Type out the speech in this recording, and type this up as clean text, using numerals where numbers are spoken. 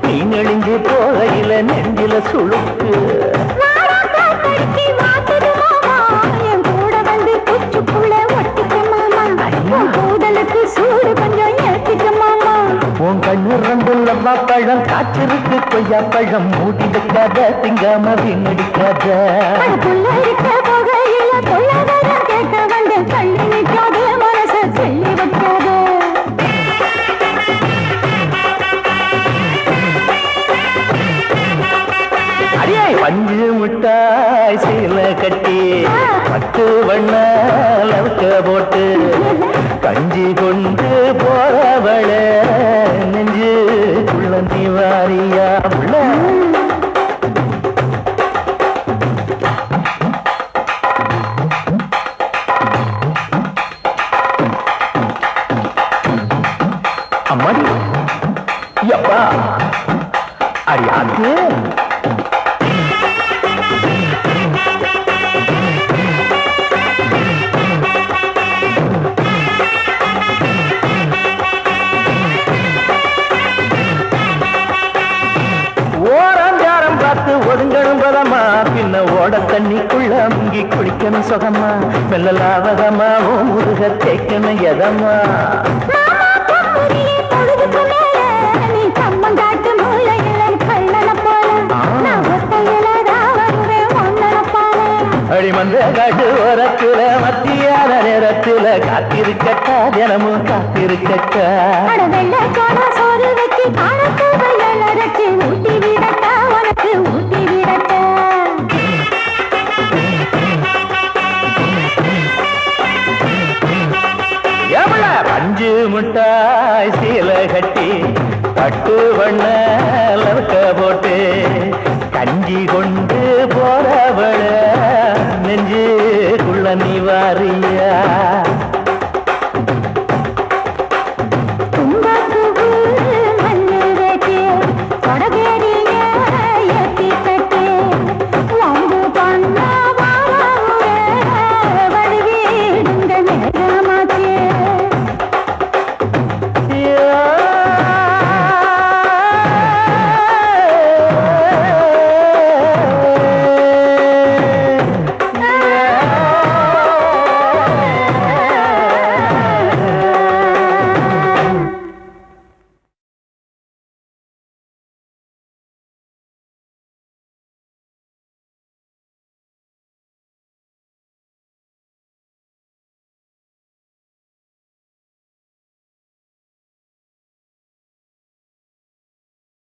நீ நெளிஞ்சு போகையில நெஞ்சில சுழுக்கு சூடு கொஞ்சம் ஏற்றிக்க மாமா உன் கண்ணு ரெண்டுள்ளமா பழம் காய்ச்சிருக்கு கொய்யா பழம் மூடி வைக்காத திங்காம வீணடிக்காத இருக்க போகையில பொல்லாதரம் கேட்க வந்து தள்ளி நிற்காத மனச சொல்லி வைக்காத அடியே பஞ்சு மிட்டாய் சீல கட்டி பட்டு வண்ண லவுக்க போட்டு கஞ்சி கொண்டு போறவள நெஞ்சு குள்ளந்தி வாரியா உள்ள அம்மாடி எப்பா அடியாது ஒதுங்கணும் பதமா பின்ன ஓட தண்ணிக்குள்ள முங்கி குளிக்கணும் சுகமா மெல்லலாவதமா முருக தேய்க்கணும் எதமா அடிமந்த காட்டு ஓரத்துல மத்தியான நேரத்துல காத்திருக்கட்டா தினமும் காத்திருக்கட்டா சோறு வச்சு காணத்து வச்சு ஊட்டி விடட்டா உனக்கு ஊட்டி விடட்டா எவ்வள பஞ்சு முட்டாய் சீல கட்டி பட்டு வண்ண லவுக்க போட்டு